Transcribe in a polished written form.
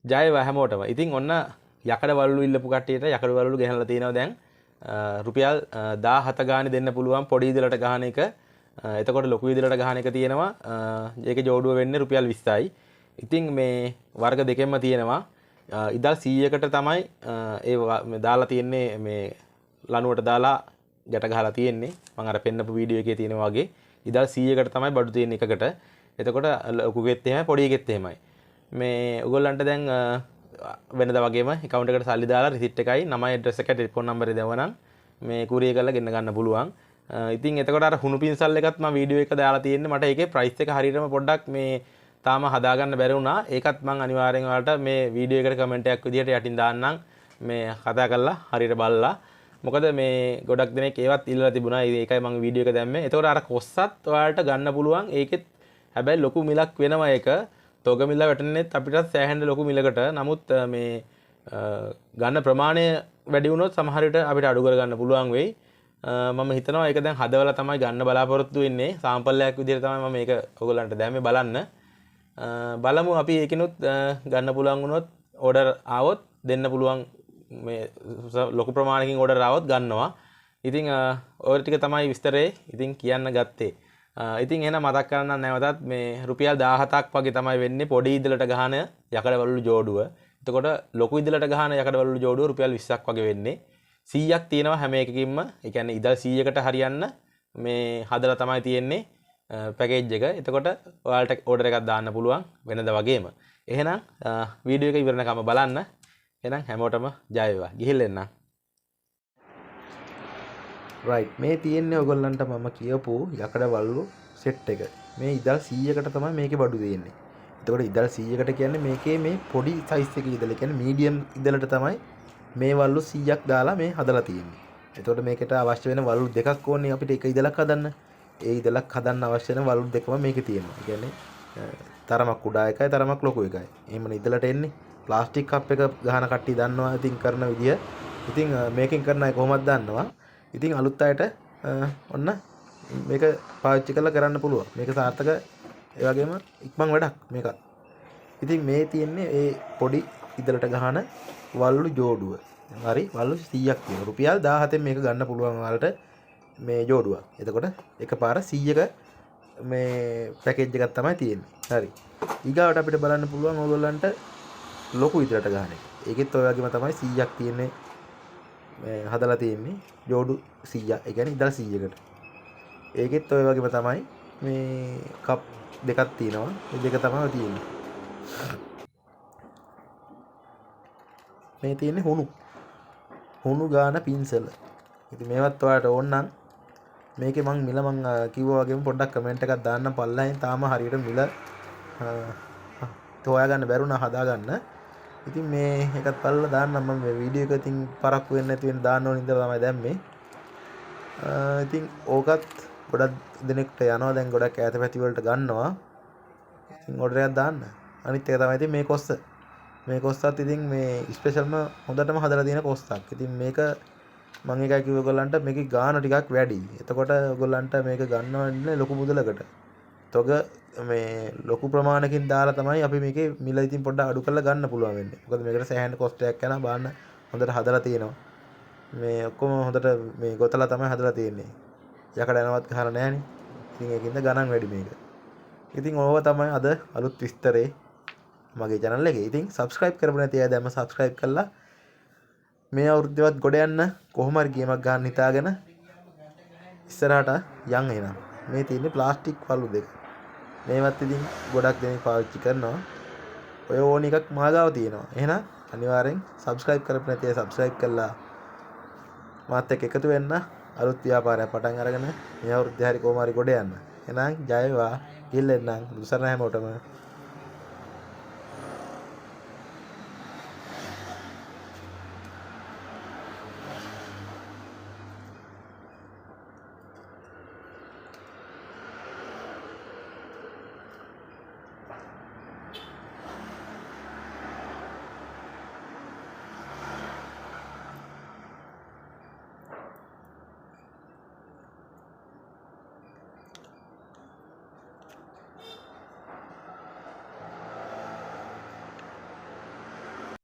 ජය වේවා හැමෝටම. ඉතින් ඔන්න යකඩ වලලු ඉල්ලපු කට්ටියට යකඩ වලලු ගෙනල්ලා තියෙනවා දැන්. රුපියල් 17 ගානේ දෙන්න පුළුවන් පොඩි ඉදලට ගහන එක. එතකොට ලොකු ඉදලට ගහන එක තියෙනවා. ඒකේ ජෝඩුව වෙන්නේ රුපියල් 20යි. ඉතින් මේ වර්ග දෙකෙන්ම තියෙනවා. ඉදල් 100කට තමයි ඒ දාලා තියෙන්නේ මේ ලණුවට දාලා ගැට ගහලා තියෙන්නේ. මම අර පෙන්නපු වීඩියෝ එකේ තියෙනවා වගේ. ඉදල් 100කට තමයි බඩු තියෙන්නේ එකකට. එතකොට ලොකුගෙත් එහෙමයි පොඩි එකෙත් එහෙමයි. මේ ඔයගොල්ලන්ට දැන් වෙනද වගේම account එකට සල්ලි දාලා receipt එකයි නමයි address එකයි telephone number එක දෙවනම් මේ courier කරලා ගෙන්න ගන්න පුළුවන්. ඉතින් එතකොට අර හුණු පින්සල් එකත් මම වීඩියෝ එක දාලා තියෙන්නේ. මට ඒකේ price එක හරියටම පොඩ්ඩක් මේ තාම හදාගන්න බැරි වුණා. ඒකත් මම අනිවාර්යෙන් ඔයාලට මේ වීඩියෝ එකට කමෙන්ට් එකක් විදිහට යටින් දාන්නම්. මේ කතා කරලා හරියට බලලා. මොකද මේ ගොඩක් දෙනෙක් ඒවත් ඉල්ලලා තිබුණා. ඒකයි මම වීඩියෝ එක දැම්මේ. එතකොට අර කොස්සත් ඔයාලට ගන්න පුළුවන්. ඒකෙත් හැබැයි ලොකු මිලක් වෙනවා ඒක. තොග මිල වැටෙන්නේත් අපිට සෑහෙන ලොකු මිලකට. නමුත් මේ ගන්න ප්‍රමාණය වැඩි වුණොත් සමහර විට අපිට අඩු කර ගන්න පුළුවන් වෙයි. මම හිතනවා ඒක දැන් හදවලා තමයි ගන්න බලාපොරොත්තු වෙන්නේ. සාම්පල් එකක් විදිහට තමයි මම මේක ඔයගොල්ලන්ට දැම්මේ බලන්න. බලමු අපි ඒකිනුත් ගන්න පුළුවන් වුණොත් ඕඩර් ආවොත් දෙන්න පුළුවන් මේ ලොකු ප්‍රමාණයකින් ඕඩර් ආවොත් ගන්නවා. ඉතින් ඔය ටික තමයි විස්තරේ. ඉතින් කියන්න ගත්තේ. ඉතින් එහෙනම් මතක් කරගන්න නැවතත් මේ රුපියල් 17ක් වගේ තමයි වෙන්නේ පොඩි ඉදලට ගහන යකඩ වලලු ජෝඩුව. එතකොට ලොකු ඉදලට ගහන යකඩ වලලු ජෝඩුව රුපියල් 20ක් වගේ වෙන්නේ. 100ක් තියෙනවා හැම එකකින්ම. ඒ කියන්නේ ඉදල් 100කට හරියන්න මේ හදලා තමයි තියෙන්නේ පැකේජ් එක. එතකොට ඔයාලට ඕඩර් එකක් දාන්න පුළුවන් වෙනද වගේම. එහෙනම් වීඩියෝ එක ඉවරනකම බලන්න. එහෙනම් හැමෝටම ජය වේවා. ගිහිල්ලා එන්න. රයිට් මේ තියෙන්නේ ඔයගොල්ලන්ට මම කියපු යකඩ වලලු සෙට් එක. මේ ඉදල් 100කට තමයි මේකේ බඩු දෙන්නේ. එතකොට ඉදල් 100කට කියන්නේ මේකේ මේ පොඩි සයිස් එකේ ඉදල කියන්නේ මීඩියම් ඉදලට තමයි මේ වලලු 100ක් දාලා මේ හදලා තියෙන්නේ. එතකොට මේකට අවශ්‍ය වෙන වලලු දෙකක් ඕනේ අපිට එක ඉදලක් හදන්න. ඒ ඉදලක් හදන්න අවශ්‍ය වෙන වලලු දෙකම මේකේ තියෙනවා. ඒ කියන්නේ තරමක් කුඩා එකයි තරමක් ලොකු එකයි. එහෙමනේ ඉදලට එන්නේ. ප්ලාස්ටික් කප් එක ගහන කට්ටිය දන්නවා ඉතින් කරන විදිය. ඉතින් මේකෙන් කරන අය කොහොමද දන්නවා. ඉතින් අලුත් අයට ඔන්න මේක පාවිච්චි කරලා කරන්න පුළුවන්. මේක සාර්ථක ඒ වගේම ඉක්මන් වැඩක් මේක. ඉතින් මේ තියෙන්නේ ඒ පොඩි ඉදලට ගහන වලලු ජෝඩුව. හරි වලලු 100ක් තියෙනවා. රුපියල් 17න් මේක ගන්න පුළුවන් ඔයාලට මේ ජෝඩුවක්. එතකොට එකපාර 100ක මේ පැකේජ් එකක් තමයි තියෙන්නේ. හරි. ඊගාවට අපිට බලන්න පුළුවන් ඕගොල්ලන්ට ලොකු ඉදලට ගහන එක. ඒකෙත් ඔය වගේම තමයි 100ක් තියෙන්නේ. හදලා තියෙන්නේ ජෝඩු 100. ඒ කියන්නේ ඉදල් 100කට. ඒකෙත් ඔය වගේම තමයි මේ කප් දෙකක් තියෙනවා. මේ දෙක තමයි තියෙන්නේ. මේ තියෙන්නේ හුණු ගාන පින්සල. ඉතින් මේවත් ඔයාලට ඕන නම් මේකේ මං මිල මං කිව්වා වගේම පොඩ්ඩක් කමෙන්ට් එකක් දාන්න පල්ලෙන් තාම හරියට මිල හොයාගන්න බැරුණා හදාගන්න. ඉතින් මේ එකත් බලලා දාන්න මම මේ වීඩියෝ එක ඉතින් පරක්කු වෙන්නේ නැති වෙන දාන්න ඕන ඉඳලා තමයි දැම්මේ. ඉතින් ඕකත් ගොඩක් දිනෙකට යනවා දැන් ගොඩක් ඈත පැති වලට ගන්නවා. ඉතින් ඕඩර් එකක් දාන්න. අනිත් එක තමයි ඉතින් මේ කොස්ස. මේ කොස්සත් ඉතින් මේ ස්පෙෂල්ම හොඳටම හදලා තියෙන කොස්සක්. ඉතින් මේක මම එකයි කිව්ව ඔයගොල්ලන්ට මේකේ ගාන ටිකක් වැඩි. එතකොට ඔයගොල්ලන්ට මේක ගන්නවන්නේ ලොකු මුදලකට. තොග මේ ලොකු ප්‍රමාණයකින් දාලා තමයි අපි මේකේ මිල ඉතින් පොඩ්ඩක් අඩු කරලා ගන්න පුළුවන් වෙන්නේ. මොකද මේකට සෑහෙන කොස්ට් එකක් යනවා බාන්න හොඳට හදලා තියෙනවා. මේ ඔක්කොම හොඳට මේ ගොතලා තමයි හදලා තියෙන්නේ. යකඩ යනවත් ගහලා නැහනේ. ඉතින් ඒකින්ද ගණන් වැඩි මේක. ඉතින් ඕව තමයි අද අලුත් විස්තරේ මගේ channel එකේ. ඉතින් subscribe කරපු නැති අය දැම්ම subscribe කරලා මේ අවුරුද්දේවත් ගොඩ යන්න කොහොම හරි ගේමක් ගන්න හිතාගෙන ඉස්සරහට යන් එනවා. මේ තියෙන්නේ ප්ලාස්ටික් වලු දෙක. මේවත් ඉතින් ගොඩක් දෙනෙක් පාවිච්චි කරනවා. ඔය ඕන එකක් මාගාව තියෙනවා. එහෙනම් අනිවාර්යෙන් subscribe කරපු නැති අය subscribe කරලා මාත් එක්ක එකතු වෙන්න අලුත් ව්‍යාපාරයක් පටන් අරගෙන මේ අවුරුද්දේ හරි කොහොම හරි ගොඩ යන්න. එහෙනම් ජය වේවා. ගිහින් එන්නම්. දුසරණ හැමෝටම